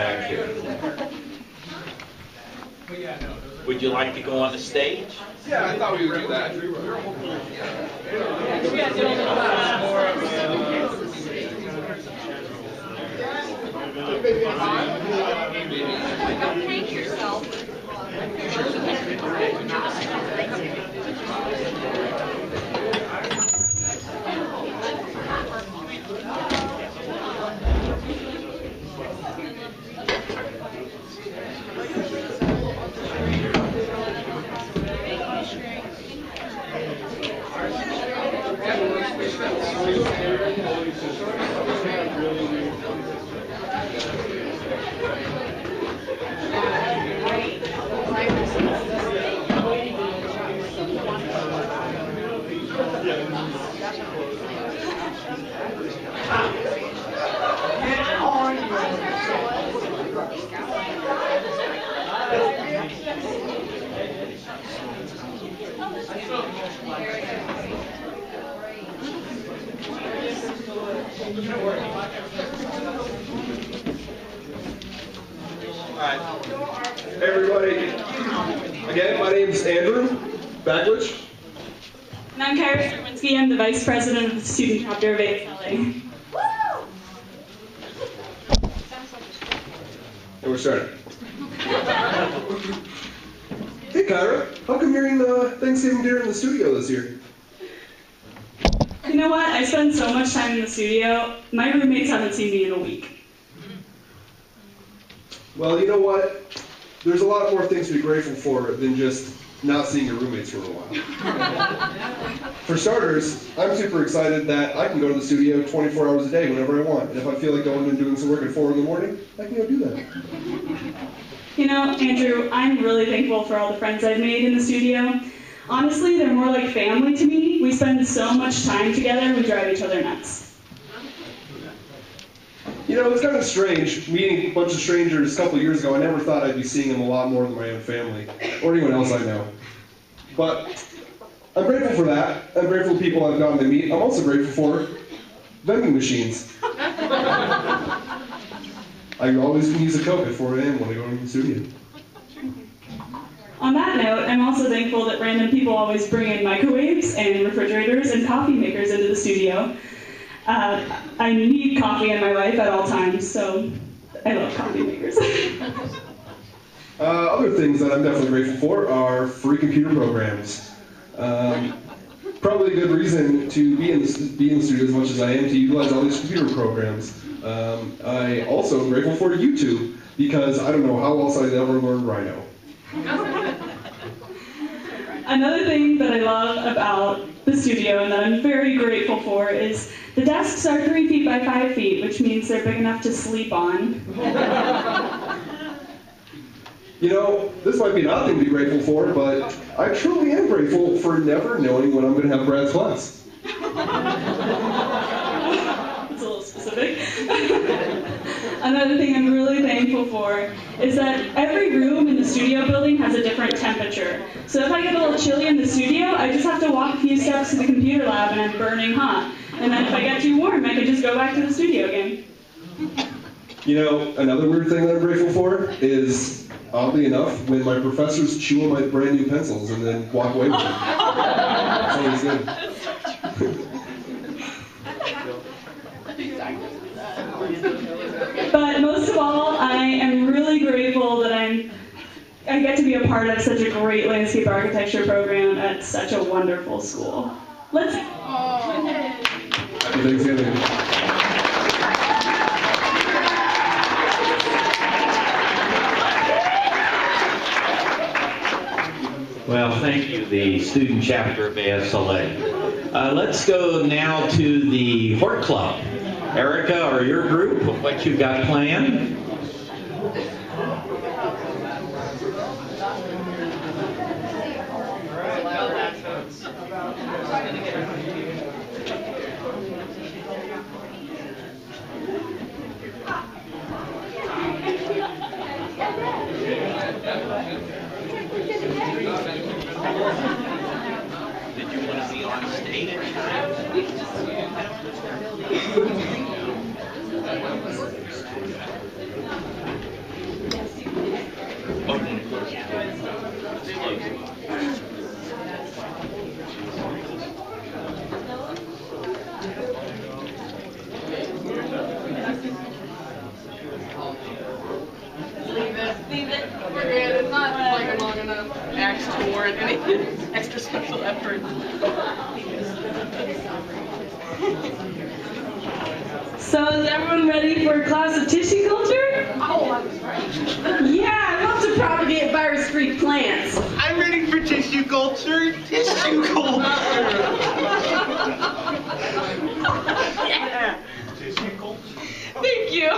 back here. Would you like to go on the stage? Yeah, I thought we would do that. Paint yourself. Hey everybody, again, my name is Andrew Baglich. And I'm Kyra Sherwinski. I'm the Vice President of the Student Chapter of ASLA. And we're starting. Hey Kyra, how come you're in Thanksgiving dinner in the studio this year? You know what? I spend so much time in the studio, my roommates haven't seen me in a week. Well, you know what? There's a lot more things to be grateful for than just not seeing your roommates for a while. For starters, I'm super excited that I can go to the studio 24 hours a day whenever I want. And if I feel like going and doing some work at 4 in the morning, I can go do that. You know, Andrew, I'm really thankful for all the friends I've made in the studio. Honestly, they're more like family to me. We spend so much time together, we drive each other nuts. You know, it's kind of strange, meeting a bunch of strangers a couple of years ago. I never thought I'd be seeing them a lot more than my own family, or anyone else I know. But I'm grateful for that. I'm grateful for people I've gotten to meet. I'm also grateful for vending machines. I always can use a Coke at 4 a.m. when I go into the studio. On that note, I'm also thankful that random people always bring in microwaves and refrigerators and coffee makers into the studio. I need coffee in my life at all times, so I love coffee makers. Other things that I'm definitely grateful for are free computer programs. Probably a good reason to be in the studio as much as I am to utilize all these computer programs. I also am grateful for YouTube because I don't know how else I'd ever learn Rhino. Another thing that I love about the studio and that I'm very grateful for is the desks are 3 feet by 5 feet, which means they're big enough to sleep on. You know, this might be an odd thing to be grateful for, but I truly am grateful for never knowing when I'm going to have Brad's class. That's a little specific. Another thing I'm really thankful for is that every room in the studio building has a different temperature. So if I get a little chilly in the studio, I just have to walk a few steps to the computer lab and I'm burning hot. And then if I get too warm, I can just go back to the studio again. You know, another weird thing that I'm grateful for is, oddly enough, when my professors chew on my brand new pencils and then walk away with them. It's always good. But most of all, I am really grateful that I get to be a part of such a great landscape architecture program at such a wonderful school. Let's. Happy Thanksgiving. Well, thank you, the student chapter of ASLA. Let's go now to the Hort Club. Erica, or your group, what you got planned? Did you want to be on stage? Leave it. We're good. It's not like a long enough act to warrant any extra special effort. So is everyone ready for a class of tissue culture? Oh, I was right. Yeah, I love to propagate virus-free plants. I'm ready for tissue culture. Tissue culture. Yeah. Tissue culture. Thank you.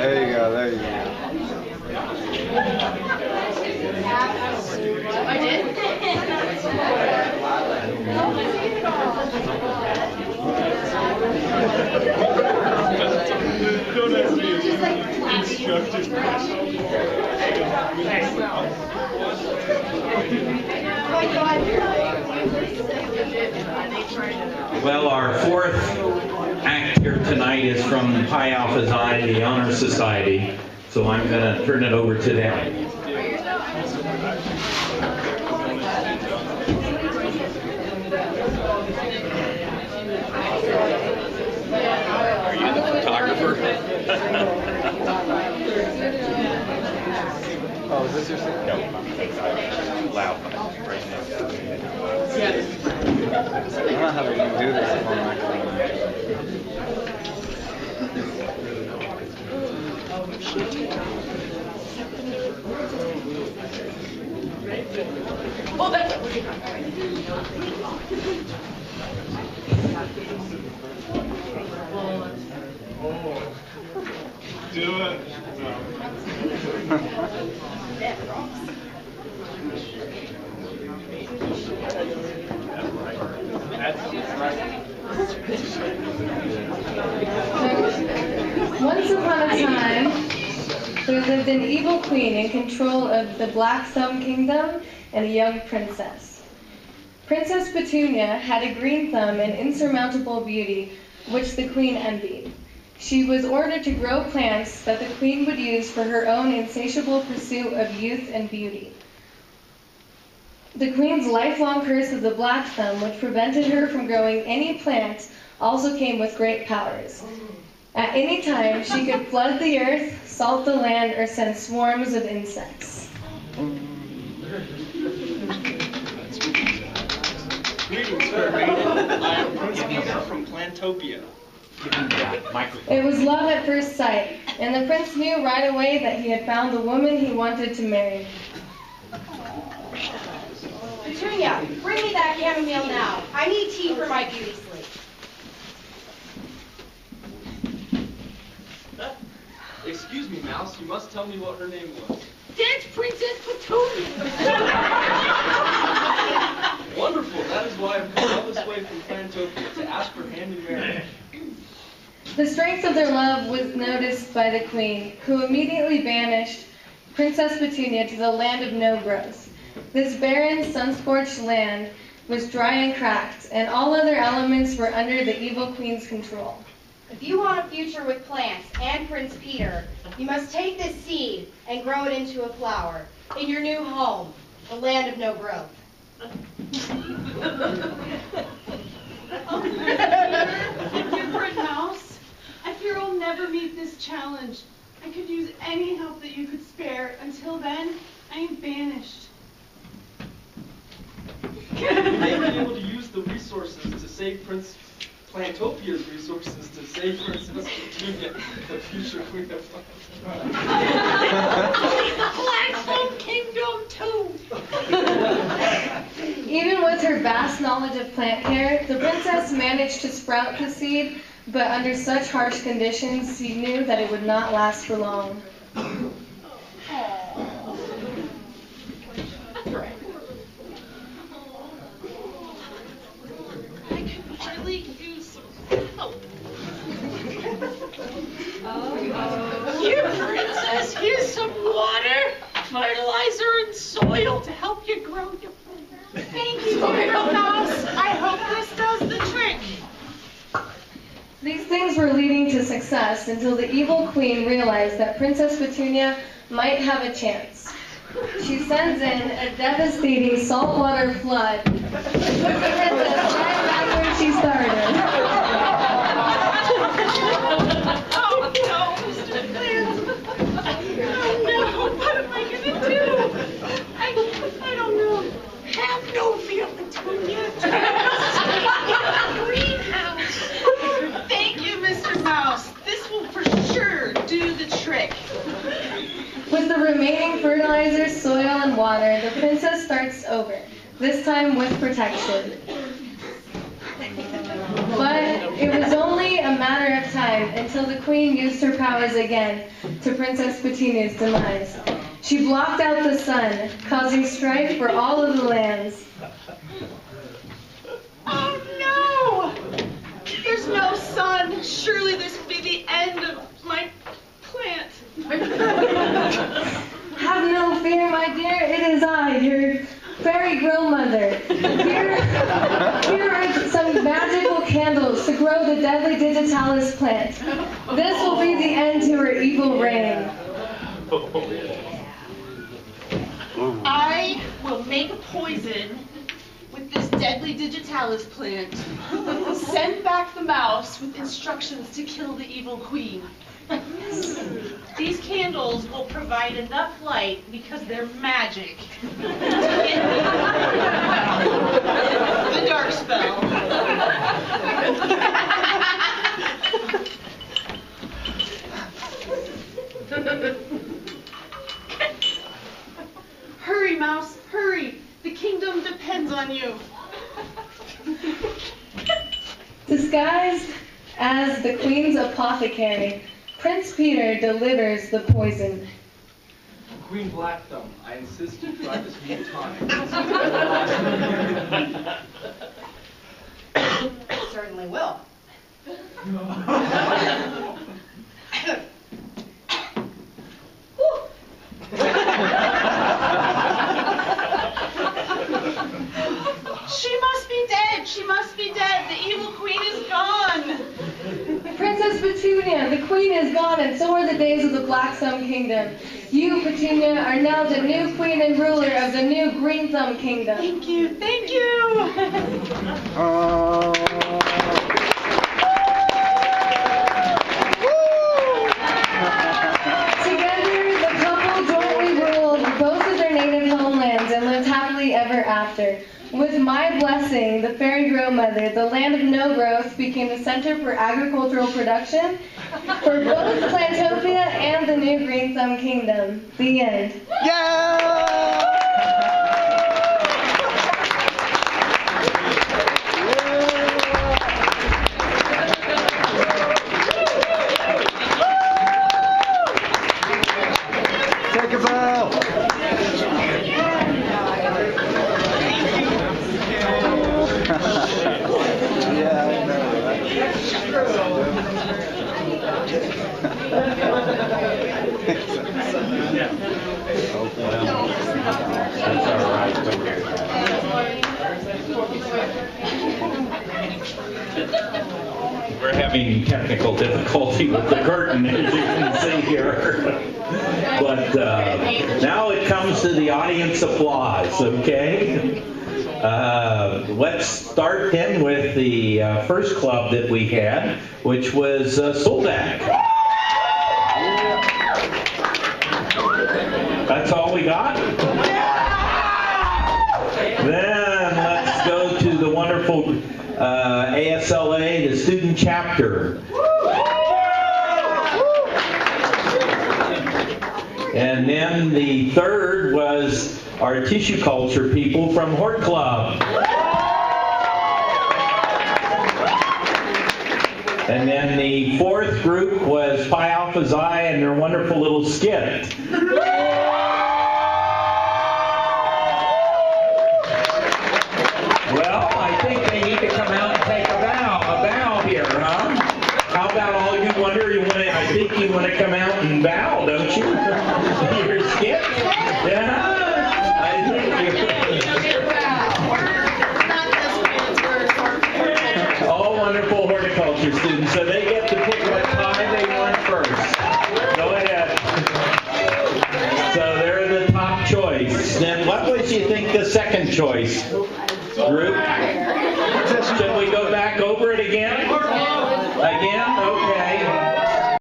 There you go, there you go. I did? Don't ask me instructive Well, our fourth act here tonight is from Pi Alpha Xi, the Honor Society. So I'm going to turn it over to them. Are you the photographer? Oh, is this your seat? No. Loud. Right Yes. I don't know how to do this on my phone. Oh, that's Do it. Once upon a time, there lived an evil queen in control of the Black Thumb Kingdom and a young princess. Princess Petunia had a green thumb and insurmountable beauty, which the queen envied. She was ordered to grow plants that the queen would use for her own insatiable pursuit of youth and beauty. The queen's lifelong curse of the Black Thumb, which prevented her from growing any plant, also came with great powers. At any time, she could flood the earth, salt the land, or send swarms of insects. Greetings, fair maiden. I am Prince Peter from Plantopia. It was love at first sight, and the prince knew right away that he had found the woman he wanted to marry. Petunia, bring me that chamomile now. I need tea for my beauty sleep. Excuse me, Mouse. You must tell me what her name was. That's Princess Petunia. Wonderful. That is why I've come all this way from Plantopia to ask for hand in marriage. The strength of their love was noticed by the queen, who immediately banished Princess Petunia to the land of no growth. This barren, sun-scorched land was dry and cracked, and all other elements were under the evil queen's control. If you want a future with plants and Prince Peter, you must take this seed and grow it into a flower in your new home, the land of no growth. Different mouse. I fear I'll never meet this challenge. I could use any help that you could spare. Until then, I am banished. They may be able to use the resources to save Plantopia's resources to save Princess Petunia, the future queen of plants. The Blackstone Kingdom too. Even with her vast knowledge of plant care, the princess managed to sprout the seed, but under such harsh conditions, she knew that it would not last for long. I could really use some help. Here, princess, here's some water, fertilizer, and soil to help you grow your plant. Thank you, dear mouse. I hope this does the trick. These things were leading to success until the evil queen realized that Princess Petunia might have a chance. She sends in a devastating saltwater flood to the princess right back where she started. Oh no, Mr. Plant! Oh no, what am I gonna do? I don't know. Have no fear, Petunia. Greenhouse. Thank you, Mr. Mouse. This will for sure do the trick. With the remaining fertilizer, soil, and water, the princess starts over, this time with protection. But it was only a matter of time until the queen used her powers again to Princess Petunia's demise. She blocked out the sun, causing strife for all of the lands. Oh no! There's no sun. Surely this will be the end of my plant. Have no fear, my dear. It is I, your fairy grandmother. Here are some magical candles to grow the deadly digitalis plant. This will be the end to her evil reign. I will make a poison with this deadly digitalis plant. Send back the mouse with instructions to kill the evil queen. These candles will provide enough light because they're magic. The dark spell. Hurry, mouse, hurry. The kingdom depends on you. Disguised as the queen's apothecary, Prince Peter delivers the poison. Queen Blackthumb, I insist you try this new tonic. Certainly will. She must be dead. She must be dead. The evil queen is gone. Princess Petunia, the queen is gone, and so are the days of the Black Thumb Kingdom. You, Petunia, are now the new queen and ruler of the new Green Thumb Kingdom. Thank you. Thank you. Together, the couple jointly ruled both of their native homelands and lived happily ever after. With my blessing, the fairy grandmother, the land of no growth became the center for agricultural production for both Plantopia and the new Green Thumb Kingdom. The end. Take a bow. Yeah, I know, right? having technical difficulty with the curtain, as you can see here. But now it comes to the audience applause, okay? Let's start then with the first club that we had, which was Soldak. That's all we got? Then let's go to the wonderful ASLA, the student chapter. And then the third was our tissue culture people from Hort Club. And then the fourth group was Pi Alpha Xi and their wonderful little skit. Well, I think they need to come out and take a bow here, huh? How about all you wonder, I think you want to come out and bow, don't you? Your skit? Yeah. All wonderful horticulture students, so they get to pick what pie they want first. Go ahead. So they're the top choice. Then what was you think the second choice group?